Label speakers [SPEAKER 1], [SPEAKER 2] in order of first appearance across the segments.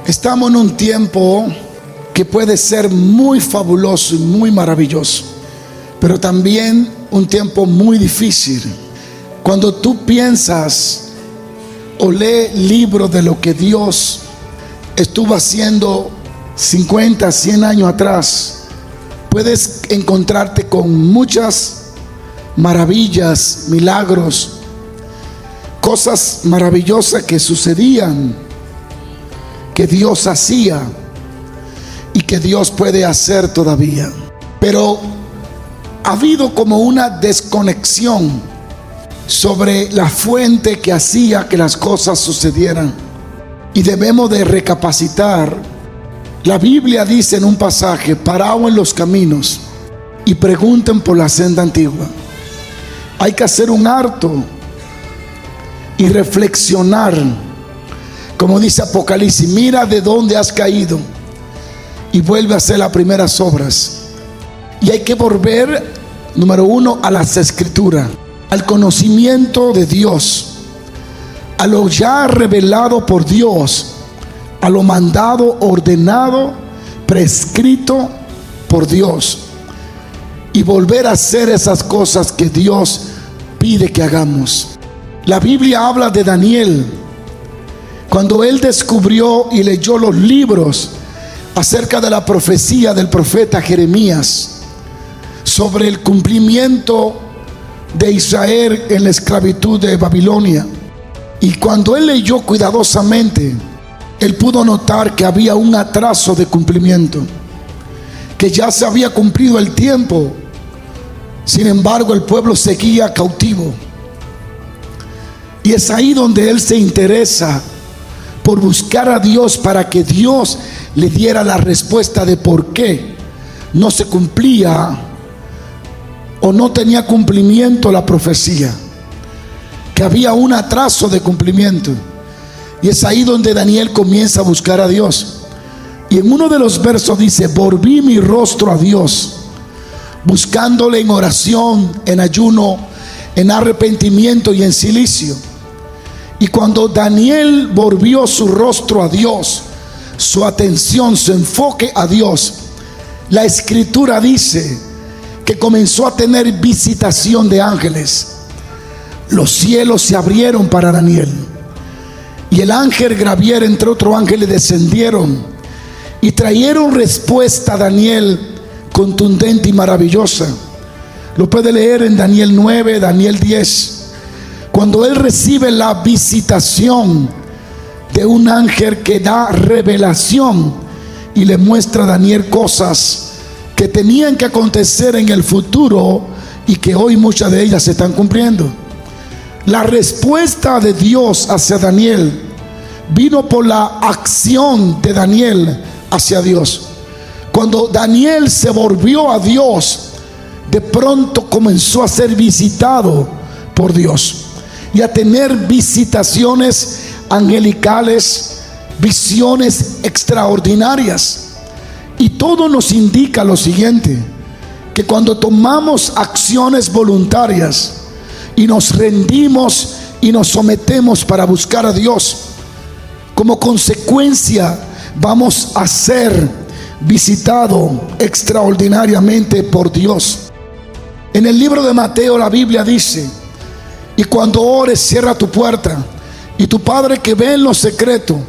[SPEAKER 1] Estamos en un tiempo que puede ser muy fabuloso y muy maravilloso, pero también un tiempo muy difícil. Cuando tú piensas o lees libros de lo que Dios estuvo haciendo 50, 100 años atrás, puedes encontrarte con muchas maravillas, milagros, cosas maravillosas que sucedían, que Dios hacía y que Dios puede hacer todavía. Pero ha habido como una desconexión sobre la fuente que hacía que las cosas sucedieran, y debemos de recapacitar. La Biblia dice en un pasaje: paraos en los caminos y pregunten por la senda antigua. Hay que hacer un alto y reflexionar, como dice Apocalipsis: mira de dónde has caído y vuelve a hacer las primeras obras. Y hay que volver, número uno, a las Escrituras, al conocimiento de Dios, a lo ya revelado por Dios, a lo mandado, ordenado, prescrito por Dios, y volver a hacer esas cosas que Dios pide que hagamos. La Biblia habla de Daniel, cuando él descubrió y leyó los libros acerca de la profecía del profeta Jeremías sobre el cumplimiento de Israel en la esclavitud de Babilonia. Y cuando él leyó cuidadosamente, él pudo notar que había un atraso de cumplimiento, que ya se había cumplido el tiempo. Sin embargo, el pueblo seguía cautivo. Y es ahí donde él se interesa por buscar a Dios, para que Dios le diera la respuesta de por qué no se cumplía o no tenía cumplimiento la profecía, que había un atraso de cumplimiento. Y es ahí donde Daniel comienza a buscar a Dios. Y en uno de los versos dice: volví mi rostro a Dios, buscándole en oración, en ayuno, en arrepentimiento y en silicio. Y cuando Daniel volvió su rostro a Dios, su atención, su enfoque a Dios, la Escritura dice que comenzó a tener visitación de ángeles. Los cielos se abrieron para Daniel, y el ángel Gabriel, entre otros ángeles, descendieron y trajeron respuesta a Daniel contundente y maravillosa. Lo puede leer en Daniel 9, Daniel 10, cuando él recibe la visitación de un ángel que da revelación y le muestra a Daniel cosas que tenían que acontecer en el futuro y que hoy muchas de ellas se están cumpliendo. La respuesta de Dios hacia Daniel vino por la acción de Daniel hacia Dios. Cuando Daniel se volvió a Dios, de pronto comenzó a ser visitado por Dios y a tener visitaciones angelicales, visiones extraordinarias. Y todo nos indica lo siguiente: que cuando tomamos acciones voluntarias y nos rendimos y nos sometemos para buscar a Dios, como consecuencia vamos a ser visitados extraordinariamente por Dios. En el libro de Mateo la Biblia dice: y cuando ores, cierra tu puerta, y tu Padre que ve en lo secreto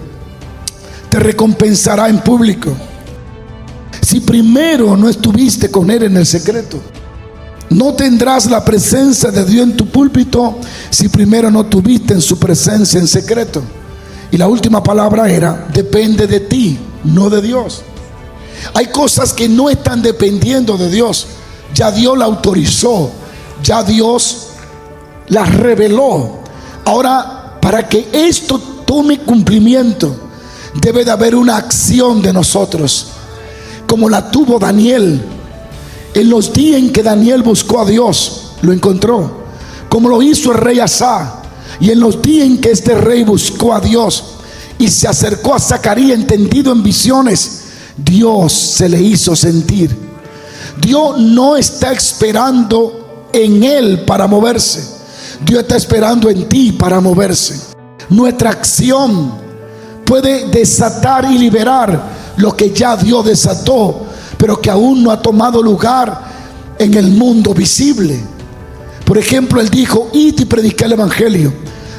[SPEAKER 1] te recompensará en público. Si primero no estuviste con Él en el secreto, no tendrás la presencia de Dios en tu púlpito si primero no tuviste en su presencia en secreto. Y la última palabra era: depende de ti, no de Dios. Hay cosas que no están dependiendo de Dios. Ya Dios la autorizó, ya Dios la reveló. Ahora, para que esto tome cumplimiento, debe de haber una acción de nosotros, como la tuvo Daniel. En los días en que Daniel buscó a Dios, lo encontró, como lo hizo el rey Asa. Y en los días en que este rey buscó a Dios y se acercó a Zacarías entendido en visiones, Dios se le hizo sentir. Dios no está esperando en él para moverse. Dios está esperando en ti para moverse. Nuestra acción puede desatar y liberar lo que ya Dios desató, pero que aún no ha tomado lugar en el mundo visible. Por ejemplo, Él dijo: id y predicad el evangelio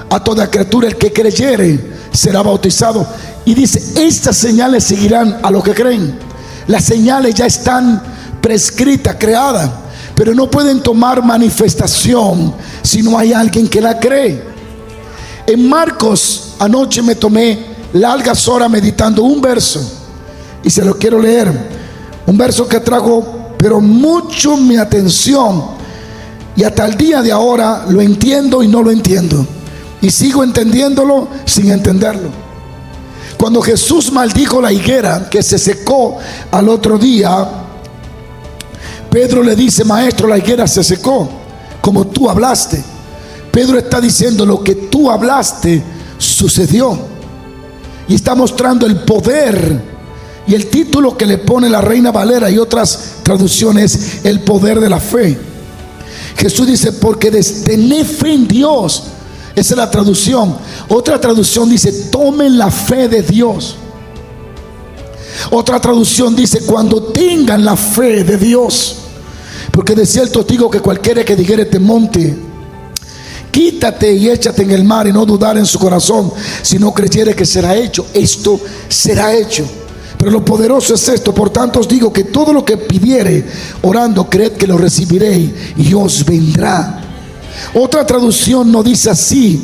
[SPEAKER 1] a toda criatura, el que creyere será bautizado. Y dice: estas señales seguirán a los que creen. Las señales ya están prescritas, creadas, pero no pueden tomar manifestación si no hay alguien que la cree. En Marcos, anoche me tomé largas horas meditando un verso, y se lo quiero leer. Un verso que trajo pero mucho mi atención, y hasta el día de ahora lo entiendo y no lo entiendo, y sigo entendiéndolo sin entenderlo. Cuando Jesús maldijo la higuera que se secó al otro día, Pedro le dice: maestro, la higuera se secó como tú hablaste. Pedro está diciendo: lo que tú hablaste sucedió, y está mostrando el poder. Y el título que le pone la Reina Valera y otras traducciones: el poder de la fe. Jesús dice: porque tened fe en Dios. Esa es la traducción. Otra traducción dice: tomen la fe de Dios. Otra traducción dice: cuando tengan la fe de Dios. Porque de cierto os digo que cualquiera que dijere este monte: quítate y échate en el mar, y no dudar en su corazón, si no creyere que será hecho, esto será hecho. Pero lo poderoso es esto: por tanto os digo que todo lo que pidiere orando, creed que lo recibiréis y os vendrá. Otra traducción no dice así,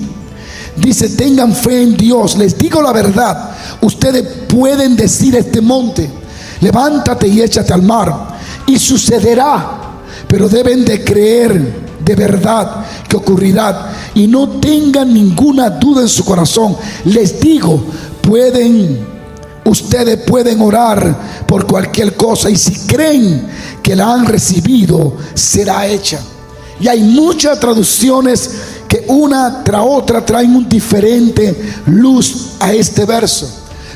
[SPEAKER 1] dice: tengan fe en Dios. Les digo la verdad, ustedes pueden decir a este monte: levántate y échate al mar, y sucederá. Pero deben de creer de verdad que ocurrirá, y no tengan ninguna duda en su corazón. Les digo, ustedes pueden orar por cualquier cosa, y si creen que la han recibido, será hecha. Y hay muchas traducciones que una tras otra traen un diferente luz a este verso.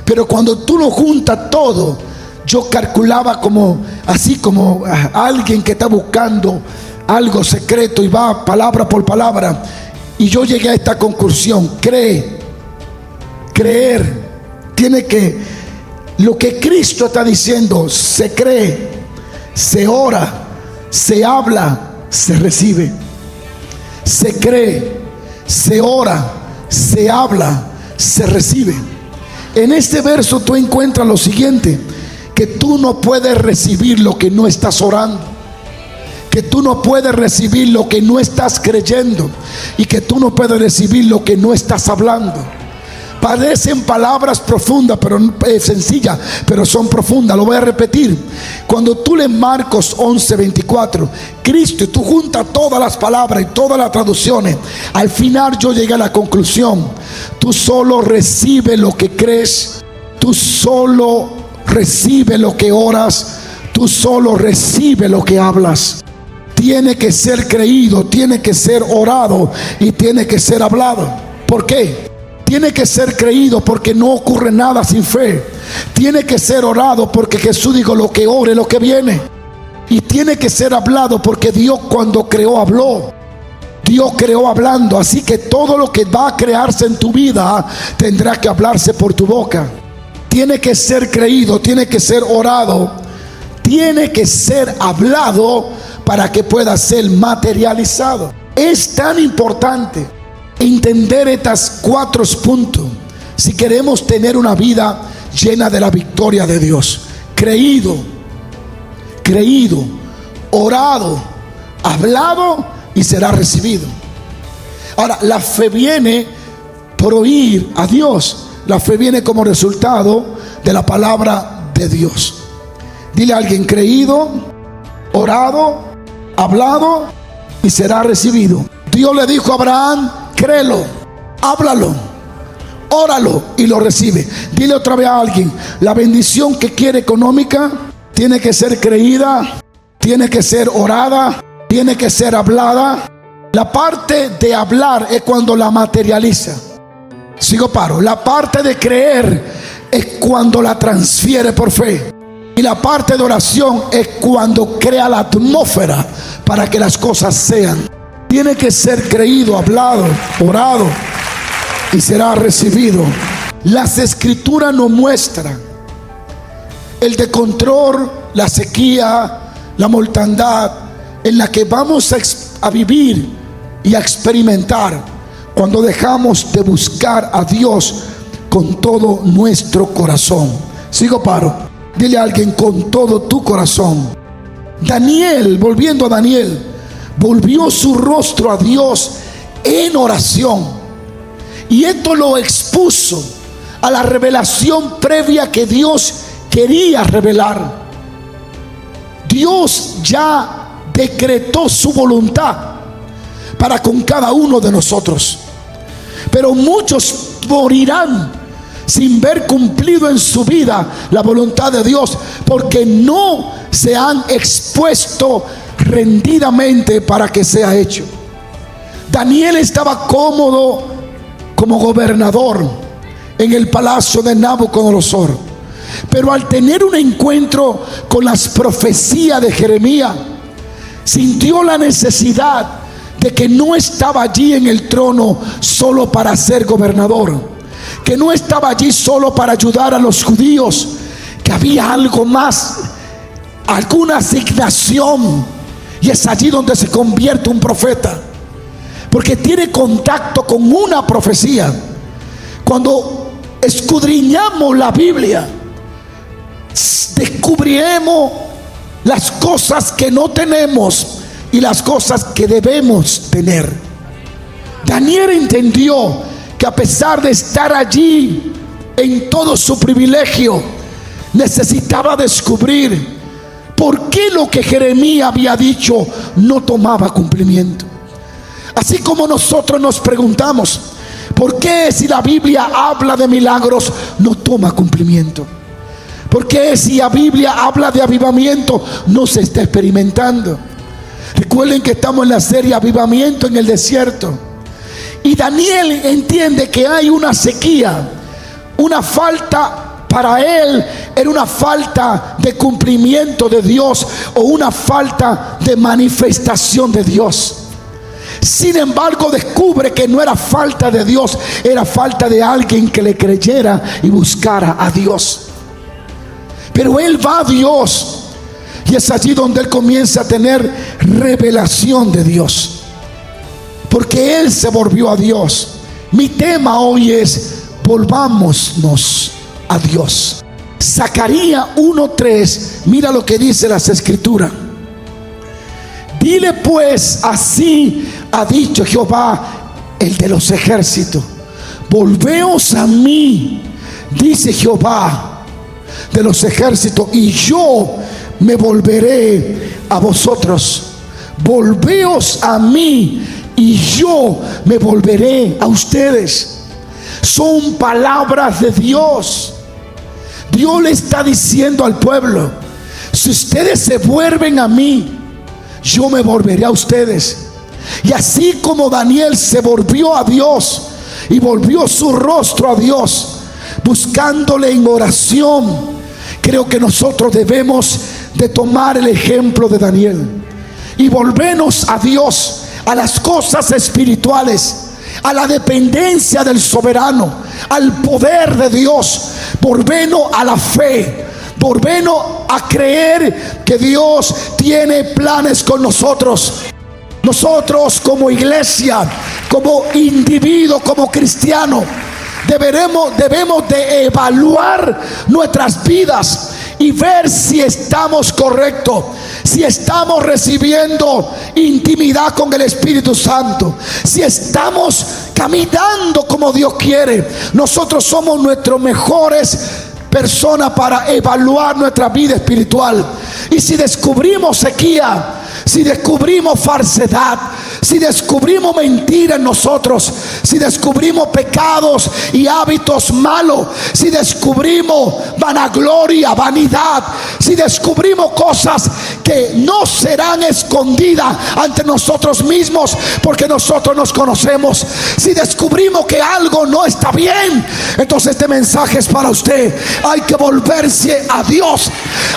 [SPEAKER 1] Pero cuando tú lo juntas todo, yo calculaba así como alguien que está buscando algo secreto y va palabra por palabra, y yo llegué a esta conclusión: creer tiene que, lo que Cristo está diciendo, se cree, se ora, se habla, se recibe. Se cree, se ora, se habla, se recibe. En este verso tú encuentras lo siguiente: que tú no puedes recibir lo que no estás orando, que tú no puedes recibir lo que no estás creyendo, y que tú no puedes recibir lo que no estás hablando. Parecen palabras profundas, pero sencillas, pero son profundas. Lo voy a repetir. Cuando tú lees Marcos 11:24, Cristo, y tú juntas todas las palabras y todas las traducciones, al final yo llegué a la conclusión: tú solo recibes lo que crees, tú solo recibes lo que oras, tú solo recibes lo que hablas. Tiene que ser creído, tiene que ser orado y tiene que ser hablado. ¿Por qué? Tiene que ser creído porque no ocurre nada sin fe. Tiene que ser orado porque Jesús dijo: lo que ore, lo que viene. Y tiene que ser hablado porque Dios, cuando creó, habló. Dios creó hablando. Así que todo lo que va a crearse en tu vida tendrá que hablarse por tu boca. Tiene que ser creído, tiene que ser orado, tiene que ser hablado para que pueda ser materializado. Es tan importante entender estos 4 puntos si queremos tener una vida llena de la victoria de Dios. Creído, orado, hablado, y será recibido. Ahora, la fe viene por oír a Dios. La fe viene como resultado de la palabra de Dios. Dile a alguien: creído, orado, hablado, y será recibido. Dios le dijo a Abraham: créelo, háblalo, óralo, y lo recibe. Dile otra vez a alguien: la bendición que quiere económica tiene que ser creída, tiene que ser orada, tiene que ser hablada. La parte de hablar es cuando la materializa. La parte de creer es cuando la transfiere por fe. Y la parte de oración es cuando crea la atmósfera para que las cosas sean. Tiene que ser creído, hablado, orado, y será recibido. las escrituras nos muestran el descontrol, la sequía, la mortandad en la que vamos a vivir y a experimentar cuando dejamos de buscar a Dios con todo nuestro corazón. Sigo paro. Dile a alguien: con todo tu corazón. Daniel, volviendo a Daniel, volvió su rostro a Dios en oración, y esto lo expuso a la revelación previa que Dios quería revelar. Dios ya decretó su voluntad para con cada uno de nosotros, pero muchos morirán sin ver cumplido en su vida la voluntad de Dios, porque no se han expuesto rendidamente para que sea hecho. Daniel estaba cómodo como gobernador en el palacio de Nabucodonosor, pero al tener un encuentro con las profecías de Jeremías, sintió la necesidad de que no estaba allí en el trono solo para ser gobernador, que no estaba allí solo para ayudar a los judíos, que había algo más, alguna asignación. Y es allí donde se convierte un profeta, porque tiene contacto con una profecía. Cuando escudriñamos la Biblia, descubriremos las cosas que no tenemos y las cosas que debemos tener. Daniel entendió que a pesar de estar allí en todo su privilegio, necesitaba descubrir por qué lo que Jeremías había dicho no tomaba cumplimiento. Así como nosotros nos preguntamos, ¿por qué si la Biblia habla de milagros no toma cumplimiento? ¿Por qué si la Biblia habla de avivamiento no se está experimentando? Recuerden que estamos en la serie Avivamiento en el Desierto. Y Daniel entiende que hay una sequía, una falta. Para él era una falta de cumplimiento de Dios, o una falta de manifestación de Dios. Sin embargo, descubre que no era falta de Dios, era falta de alguien que le creyera y buscara a Dios. Pero él va a Dios, y es allí donde él comienza a tener revelación de Dios, porque él se volvió a Dios. Mi tema hoy es: volvámonos a Dios. Zacarías 1:3, mira lo que dice las escrituras. Dile pues, así ha dicho Jehová, el de los ejércitos: volveos a mí, dice Jehová de los ejércitos, y yo me volveré a vosotros. Volveos a mí y yo me volveré a ustedes. Son palabras de Dios. Dios le está diciendo al pueblo: si ustedes se vuelven a mí, yo me volveré a ustedes. Y así como Daniel se volvió a Dios y volvió su rostro a Dios, buscándole en oración, creo que nosotros debemos de tomar el ejemplo de Daniel y volvernos a Dios, a las cosas espirituales, a la dependencia del soberano, al poder de Dios. Volvernos a la fe, volvernos a creer que Dios tiene planes con nosotros. Nosotros como iglesia, como individuo, como cristiano, debemos de evaluar nuestras vidas y ver si estamos correctos, si estamos recibiendo intimidad con el Espíritu Santo, si estamos caminando como Dios quiere. Nosotros somos nuestros mejores personas para evaluar nuestra vida espiritual. Y si descubrimos sequía, si descubrimos falsedad, si descubrimos mentira en nosotros, si descubrimos pecados y hábitos malos, si descubrimos vanagloria, vanidad, si descubrimos cosas que no serán escondidas ante nosotros mismos, porque nosotros nos conocemos, si descubrimos que algo no está bien, entonces este mensaje es para usted. Hay que volverse a Dios,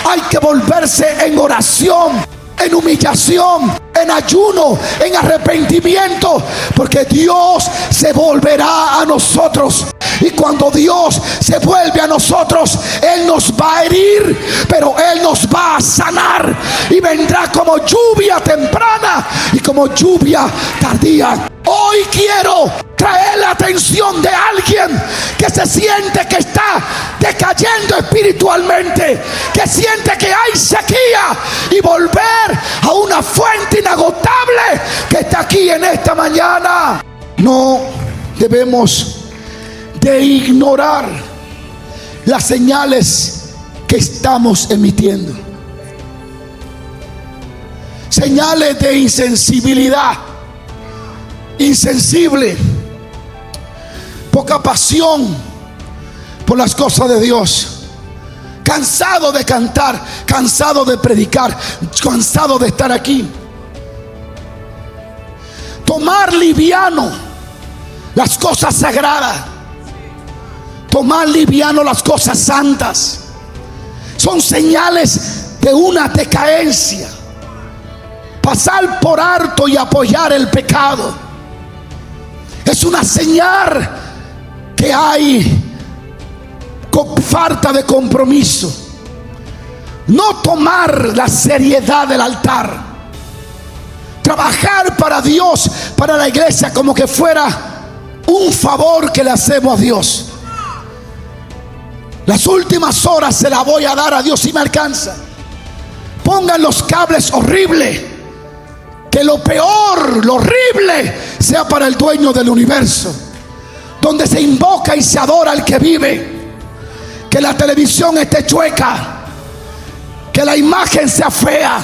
[SPEAKER 1] hay que volverse en oración, en humillación, en ayuno, en arrepentimiento, porque Dios se volverá a nosotros. Y cuando Dios se vuelve a nosotros, Él nos va a herir, pero Él nos va a sanar. Y vendrá como lluvia temprana y como lluvia tardía. Hoy quiero traer la atención de alguien que se siente que está decayendo espiritualmente, que siente que hay sequía, y volver a una fuente inagotable que está aquí en esta mañana. No debemos de ignorar las señales que estamos emitiendo. Señales de insensibilidad, insensible, poca pasión por las cosas de Dios, cansado de cantar, cansado de predicar, cansado de estar aquí. Tomar liviano las cosas sagradas, tomar liviano las cosas santas, son señales de una decadencia. Pasar por alto y apoyar el pecado es una señal que hay falta de compromiso. No tomar la seriedad del altar, trabajar para Dios, para la iglesia, como que fuera un favor que le hacemos a Dios. Las últimas horas se las voy a dar a Dios si me alcanza. Pongan los cables horribles, que lo peor, lo horrible sea para el dueño del universo, donde se invoca y se adora al que vive. Que la televisión esté chueca, que la imagen sea fea,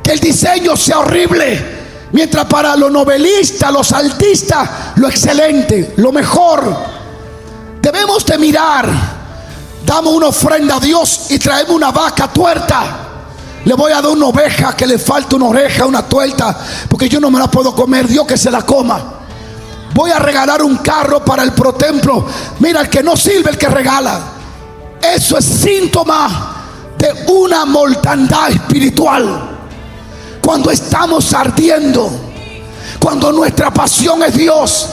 [SPEAKER 1] que el diseño sea horrible, mientras para los novelistas, los artistas, lo excelente, lo mejor. Debemos de mirar. Damos una ofrenda a Dios y traemos una vaca tuerta. Le voy a dar una oveja que le falta una oreja, una tuerta, porque yo no me la puedo comer. Dios que se la coma. Voy a regalar un carro para el protemplo. Mira, el que no sirve, el que regala. Eso es síntoma de una mortandad espiritual. Cuando estamos ardiendo, cuando nuestra pasión es Dios,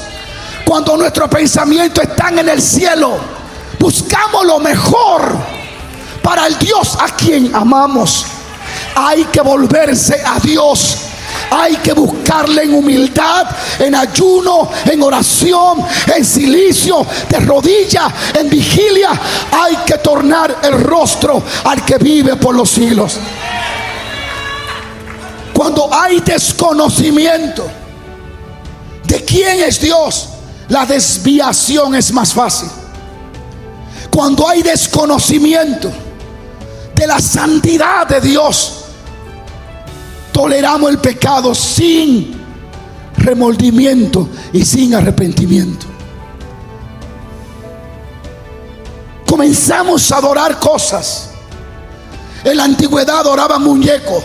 [SPEAKER 1] cuando nuestros pensamientos están en el cielo, buscamos lo mejor para el Dios a quien amamos. Hay que volverse a Dios. Hay que buscarle en humildad, en ayuno, en oración, en silicio, de rodillas, en vigilia. Hay que tornar el rostro al que vive por los siglos. Cuando hay desconocimiento de quién es Dios, la desviación es más fácil. Cuando hay desconocimiento de la santidad de Dios, toleramos el pecado sin remordimiento y sin arrepentimiento. Comenzamos a adorar cosas. En la antigüedad adoraban muñecos.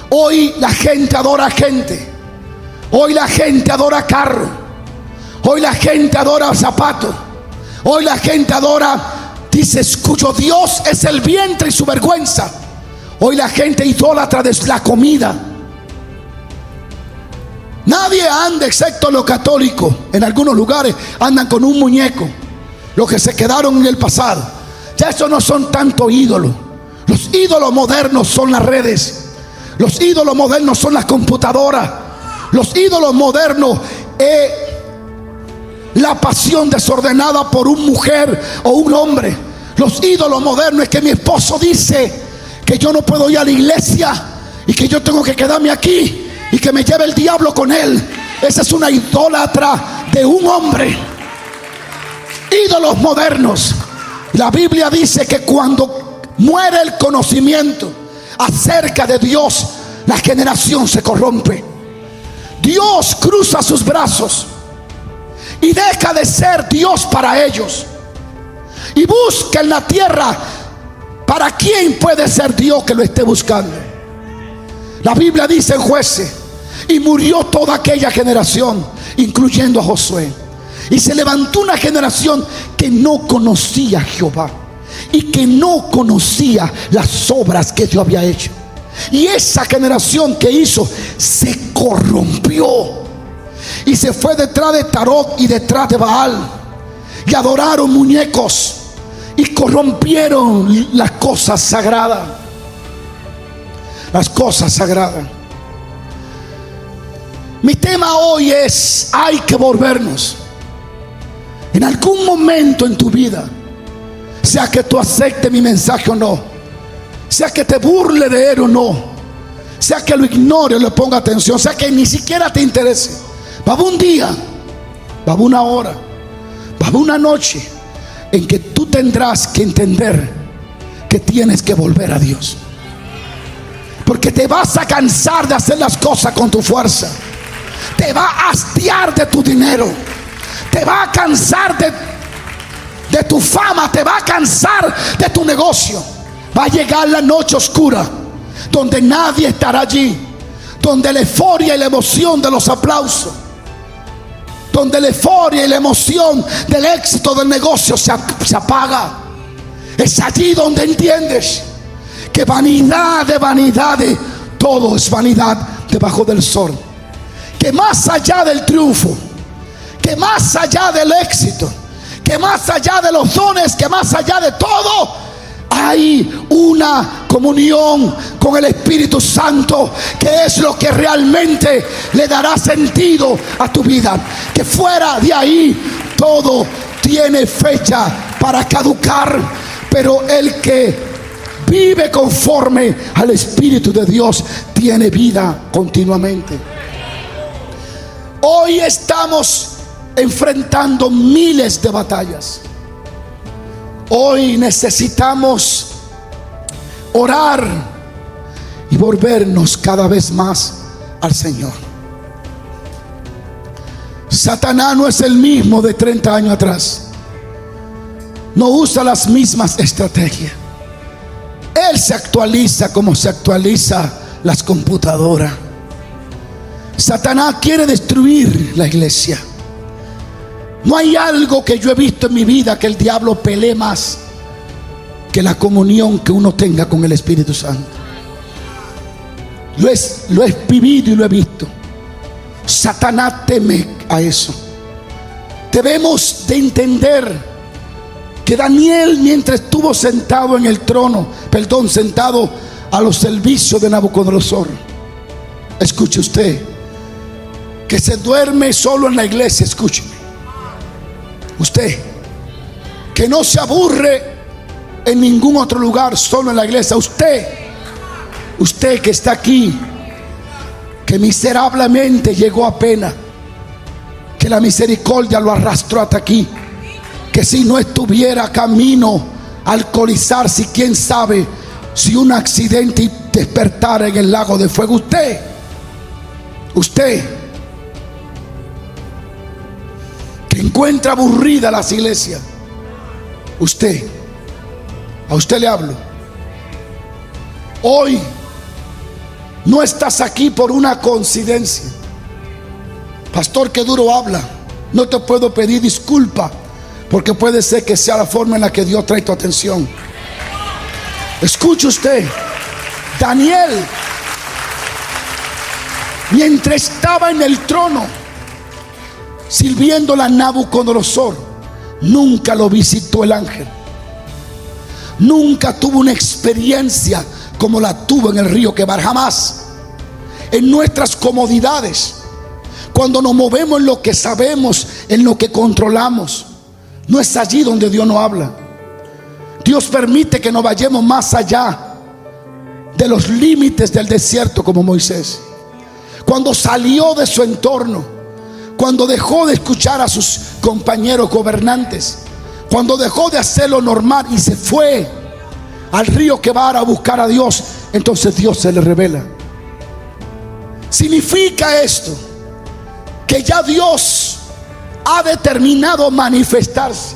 [SPEAKER 1] Hoy la gente adora gente. Hoy la gente adora carro. Hoy la gente adora zapatos. Hoy la gente adora, dice, cuyo Dios es el vientre y su vergüenza. Hoy la gente idólatra de la comida. Nadie anda, excepto los católicos. En algunos lugares andan con un muñeco, los que se quedaron en el pasado. Ya esos no son tanto ídolos. Los ídolos modernos son las redes. Los ídolos modernos son las computadoras. Los ídolos modernos es la pasión desordenada por una mujer o un hombre. Los ídolos modernos es que mi esposo dice que yo no puedo ir a la iglesia y que yo tengo que quedarme aquí y que me lleve el diablo con él. Esa es una idólatra de un hombre. Ídolos modernos. La Biblia dice que cuando muere el conocimiento acerca de Dios, la generación se corrompe. Dios cruza sus brazos y deja de ser Dios para ellos, y busca en la tierra para quién puede ser Dios que lo esté buscando. La Biblia dice en Jueces: y murió toda aquella generación, incluyendo a Josué, y se levantó una generación que no conocía a Jehová y que no conocía las obras que Dios había hecho. Y esa generación que hizo se corrompió y se fue detrás de Tarot y detrás de Baal. y adoraron muñecos y corrompieron las cosas sagradas. Las cosas sagradas. Mi tema hoy es: hay que volvernos. En algún momento en tu vida, sea que tú aceptes mi mensaje o no, sea que te burle de él o no, sea que lo ignore o le ponga atención, sea que ni siquiera te interese, va a haber un día, va a haber una hora, va a haber una noche en que tú tendrás que entender que tienes que volver a Dios. Porque te vas a cansar de hacer las cosas con tu fuerza. Te va a hastiar de tu dinero. Te va a cansar de tu fama. Te va a cansar de tu negocio. Va a llegar la noche oscura, donde nadie estará allí, donde la euforia y la emoción de los aplausos, donde la euforia y la emoción del éxito del negocio se apaga. Es allí donde entiendes que vanidad de vanidades, todo es vanidad debajo del sol. Que más allá del triunfo, que más allá del éxito, que más allá de los dones, que más allá de todo, hay una comunión con el Espíritu Santo, que es lo que realmente le dará sentido a tu vida. Que fuera de ahí todo tiene fecha para caducar, pero el que vive conforme al Espíritu de Dios tiene vida continuamente. Hoy estamos enfrentando miles de batallas. Hoy necesitamos orar y volvernos cada vez más al Señor. Satanás no es el mismo de 30 años atrás. No usa las mismas estrategias. Él se actualiza como se actualiza las computadoras. Satanás quiere destruir la iglesia. No hay algo que yo he visto en mi vida que el diablo pelee más que la comunión que uno tenga con el Espíritu Santo. Lo he vivido y lo he visto. Satanás teme a eso. Debemos de entender que Daniel, mientras estuvo sentado en el trono, sentado a los servicios de Nabucodonosor, escuche usted, que se duerme solo en la iglesia, escúcheme. Usted, que no se aburre en ningún otro lugar, solo en la iglesia. Usted que está aquí, que miserablemente llegó apenas, que la misericordia lo arrastró hasta aquí, que si no estuviera camino a alcoholizarse, quién sabe si un accidente y despertara en el lago de fuego. Usted que encuentra aburrida las iglesias, a usted le hablo. Hoy no estás aquí por una coincidencia. Pastor, qué duro habla. No te puedo pedir disculpa, porque puede ser que sea la forma en la que Dios trae tu atención. Escuche usted, Daniel, mientras estaba en el trono sirviendo a Nabucodonosor, nunca lo visitó el ángel. Nunca tuvo una experiencia como la tuvo en el río Quebar. Jamás. En nuestras comodidades, cuando nos movemos en lo que sabemos, en lo que controlamos, no es allí donde Dios nos habla. Dios permite que nos vayamos más allá de los límites del desierto, como Moisés. Cuando salió de su entorno, cuando dejó de escuchar a sus compañeros gobernantes, cuando dejó de hacer lo normal y se fue al río Quebar a buscar a Dios, entonces Dios se le revela. Significa esto que ya Dios ha determinado manifestarse,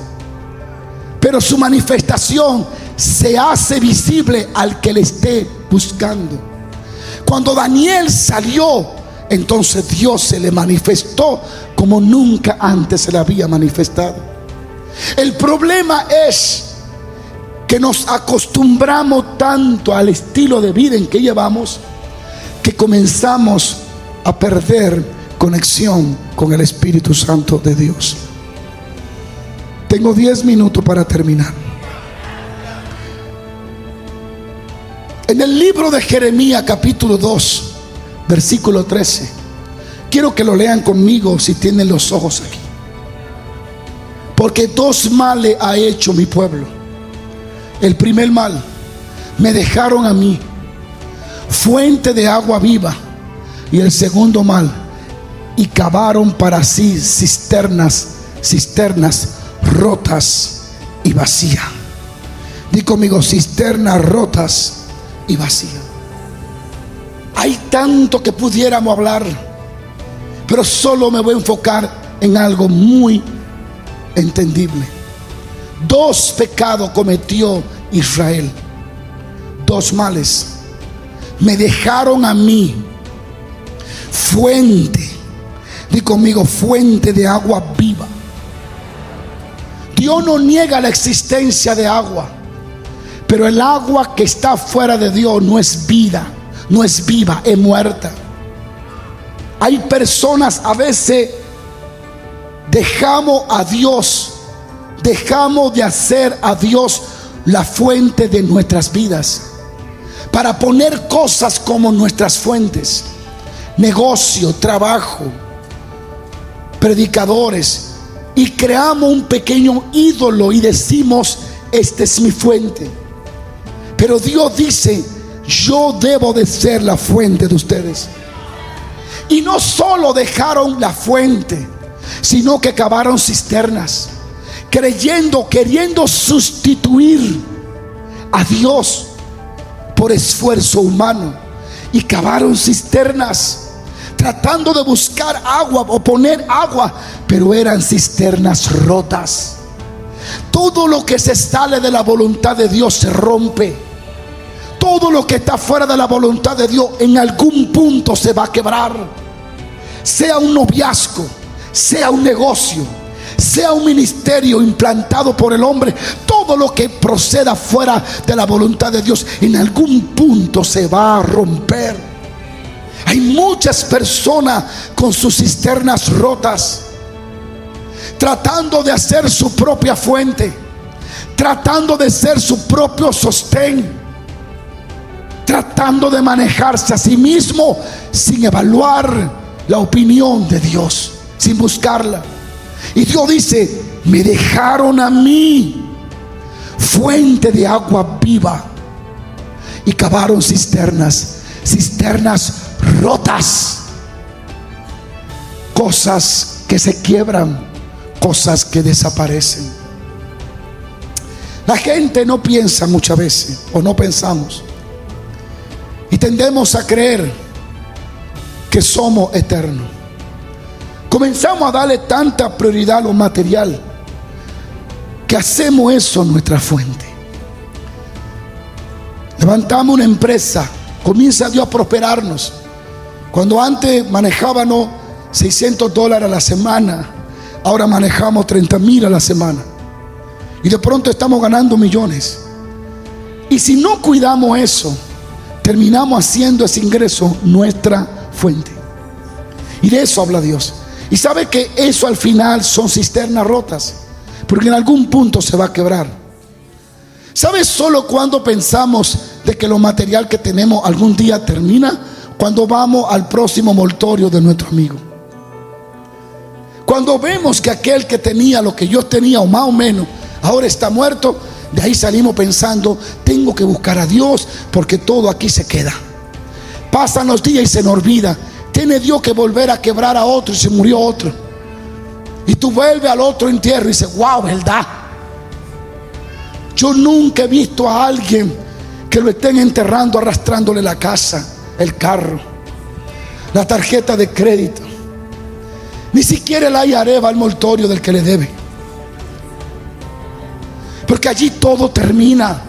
[SPEAKER 1] pero su manifestación se hace visible al que le esté buscando. Cuando Daniel salió, entonces Dios se le manifestó como nunca antes se le había manifestado. El problema es que nos acostumbramos tanto al estilo de vida en que llevamos, que comenzamos a perder conexión con el Espíritu Santo de Dios. Tengo 10 minutos para terminar. En el libro de Jeremías capítulo 2, versículo 13. Quiero que lo lean conmigo si tienen los ojos aquí. Porque dos males ha hecho mi pueblo. El primer mal, me dejaron a mí, fuente de agua viva. Y el segundo mal, y cavaron para sí cisternas rotas y vacías. Di conmigo, cisternas rotas y vacías. Hay tanto que pudiéramos hablar, pero solo me voy a enfocar en algo muy entendible. Dos pecados cometió Israel, dos males. Me dejaron a mí, fuente, di conmigo, fuente de agua viva. Dios no niega la existencia de agua, pero el agua que está fuera de Dios no es vida, no es viva, es muerta. Hay personas, a veces dejamos a Dios, dejamos de hacer a Dios la fuente de nuestras vidas, para poner cosas como nuestras fuentes: negocio, trabajo, predicadores, y creamos un pequeño ídolo y decimos: esta es mi fuente. Pero Dios dice: yo debo de ser la fuente de ustedes. Y no solo dejaron la fuente, sino que cavaron cisternas, queriendo sustituir a Dios por esfuerzo humano. Y cavaron cisternas, tratando de buscar agua o poner agua, pero eran cisternas rotas. Todo lo que se sale de la voluntad de Dios se rompe. Todo lo que está fuera de la voluntad de Dios en algún punto se va a quebrar. Sea un noviazgo, sea un negocio, sea un ministerio implantado por el hombre, todo lo que proceda fuera de la voluntad de Dios en algún punto se va a romper. Hay muchas personas con sus cisternas rotas, tratando de hacer su propia fuente, tratando de ser su propio sostén, tratando de manejarse a sí mismo sin evaluar la opinión de Dios, sin buscarla. Y Dios dice: me dejaron a mí, fuente de agua viva, y cavaron cisternas rotas. Cosas que se quiebran, cosas que desaparecen. La gente no piensa muchas veces, o no pensamos, y tendemos a creer que somos eternos. Comenzamos a darle tanta prioridad a lo material que hacemos eso nuestra fuente. Levantamos una empresa, comienza Dios a prosperarnos. Cuando antes manejábamos $600 a la semana, ahora manejamos 30,000 a la semana, y de pronto estamos ganando millones. Y si no cuidamos eso, terminamos haciendo ese ingreso nuestra fuente. Y de eso habla Dios. Y sabe que eso al final son cisternas rotas, porque en algún punto se va a quebrar. ¿Sabe solo cuando pensamos de que lo material que tenemos algún día termina? Cuando vamos al próximo mortorio de nuestro amigo. Cuando vemos que aquel que tenía lo que yo tenía, o más o menos, ahora está muerto, de ahí salimos pensando: tengo que buscar a Dios, porque todo aquí se queda. Pasan los días y se nos olvida. Tiene Dios que volver a quebrar a otro, y se murió otro. Y tú vuelves al otro entierro y dices: wow, ¿verdad? Yo nunca he visto a alguien que lo estén enterrando, arrastrándole la casa, el carro, la tarjeta de crédito. Ni siquiera el IRS va al mortorio del que le debe, porque allí todo termina.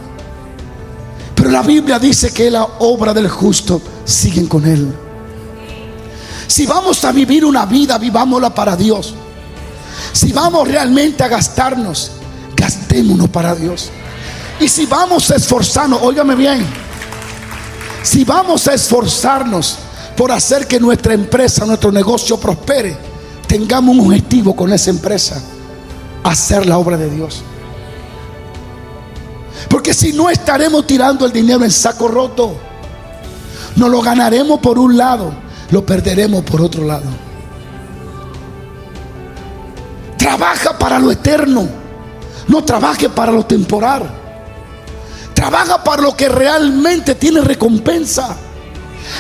[SPEAKER 1] Pero la Biblia dice que la obra del justo siguen con él. Si vamos a vivir una vida, vivámosla para Dios. Si vamos realmente a gastarnos, gastémonos para Dios. Y si vamos a esforzarnos, óigame bien, si vamos a esforzarnos por hacer que nuestra empresa, nuestro negocio prospere, tengamos un objetivo con esa empresa. hacer la obra de Dios. Porque si no, estaremos tirando el dinero en saco roto. No lo ganaremos por un lado, lo perderemos por otro lado. Trabaja para lo eterno, no trabaje para lo temporal. Trabaja para lo que realmente tiene recompensa.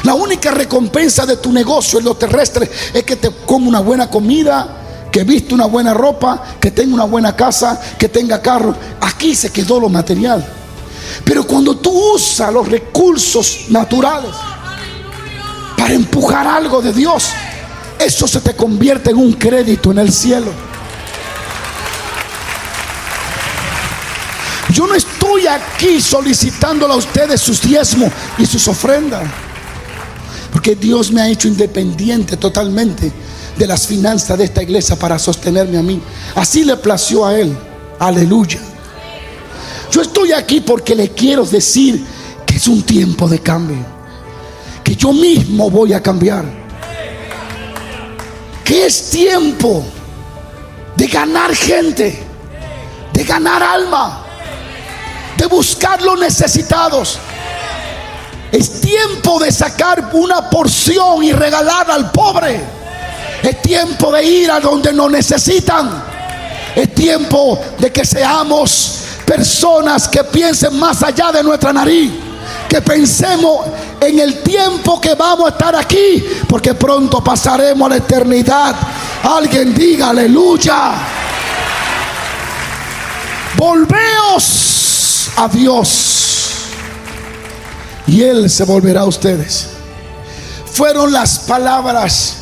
[SPEAKER 1] La única recompensa de tu negocio en lo terrestre es que te coma una buena comida, que viste una buena ropa, que tenga una buena casa, que tenga carro. Aquí se quedó lo material. Pero cuando tú usas los recursos naturales para empujar algo de Dios, eso se te convierte en un crédito en el cielo. Yo no estoy aquí solicitándole a ustedes sus diezmos y sus ofrendas, porque Dios me ha hecho independiente totalmente de las finanzas de esta iglesia para sostenerme a mí. Así le plació a Él. Aleluya. Yo estoy aquí porque le quiero decir que es un tiempo de cambio, que yo mismo voy a cambiar, que es tiempo de ganar gente, de ganar alma, de buscar los necesitados. Es tiempo de sacar una porción y regalar al pobre. Es tiempo de ir a donde nos necesitan. Es tiempo de que seamos personas que piensen más allá de nuestra nariz, que pensemos en el tiempo que vamos a estar aquí, porque pronto pasaremos a la eternidad. Alguien diga aleluya. Volveos a Dios y Él se volverá a ustedes. Fueron las palabras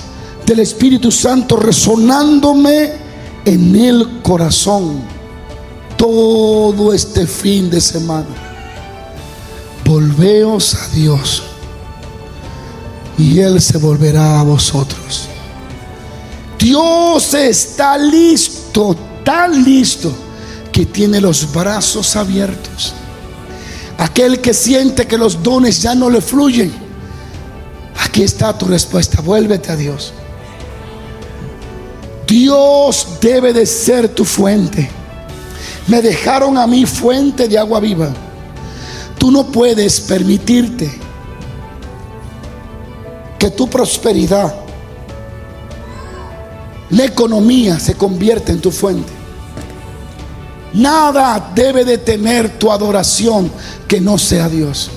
[SPEAKER 1] del Espíritu Santo resonándome en el corazón todo este fin de semana. Volveos a Dios y Él se volverá a vosotros. Dios está listo, tan listo, que tiene los brazos abiertos. Aquel que siente que los dones ya no le fluyen, aquí está tu respuesta: vuélvete a Dios. Dios debe de ser tu fuente. Me dejaron a mí fuente de agua viva. Tú no puedes permitirte que tu prosperidad, la economía, se convierta en tu fuente. Nada debe detener tu adoración que no sea Dios.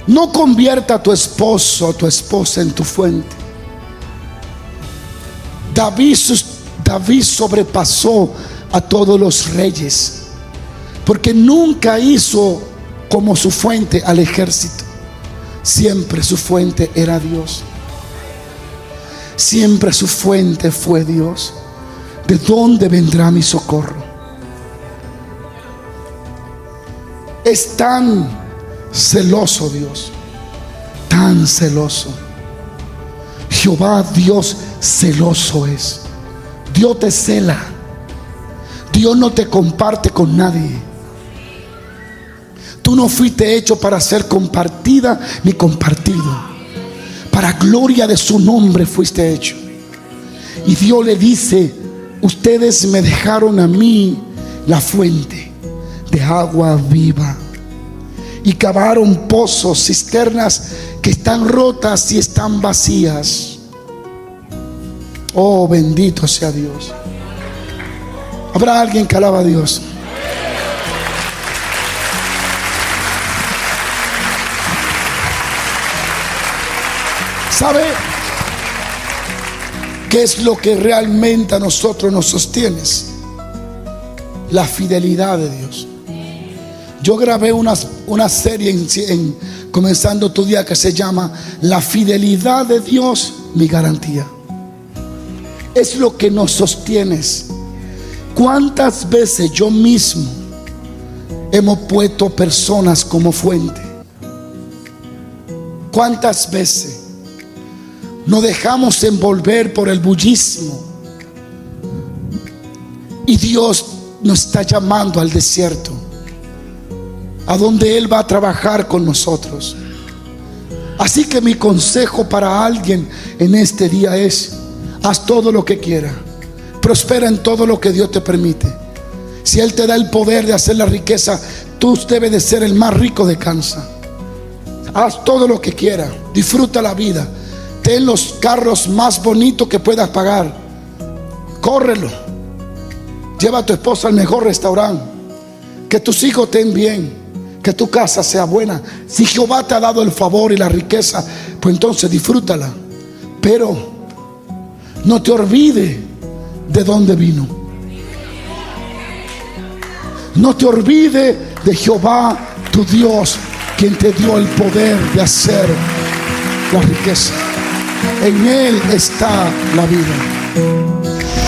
[SPEAKER 1] No convierta a tu esposo o tu esposa en tu fuente. David sobrepasó a todos los reyes, porque nunca hizo como su fuente al ejército. Siempre su fuente era Dios. Siempre su fuente fue Dios. ¿De dónde vendrá mi socorro? Es tan celoso Dios, tan celoso. Jehová Dios celoso es. Dios te cela. Dios no te comparte con nadie. Tú no fuiste hecho para ser compartida ni compartido. Para gloria de su nombre fuiste hecho. Y Dios le dice: ustedes me dejaron a mí la fuente de agua viva, y cavaron pozos, cisternas que están rotas y están vacías. Oh, bendito sea Dios. ¿Habrá alguien que alaba a Dios? ¿Sabe qué es lo que realmente a nosotros nos sostiene? La fidelidad de Dios. Yo grabé una serie en Comenzando tu Día que se llama La fidelidad de Dios, mi garantía. Es lo que nos sostiene. ¿Cuántas veces yo mismo hemos puesto personas como fuente? ¿Cuántas veces nos dejamos envolver por el bullismo y Dios nos está llamando al desierto, a donde Él va a trabajar con nosotros? Así que mi consejo para alguien en este día es: haz todo lo que quieras, Prospera en todo lo que Dios te permite. Si Él te da el poder de hacer la riqueza, tú debes de ser el más rico de Kansas. Haz todo lo que quieras, disfruta la vida, ten los carros más bonitos que puedas pagar, córrelo, lleva a tu esposa al mejor restaurante, que tus hijos estén bien, que tu casa sea buena. Si Jehová te ha dado el favor y la riqueza, pues entonces disfrútala, pero no te olvides de dónde vino. No te olvides de Jehová tu Dios, quien te dio el poder de hacer la riqueza. En Él está la vida.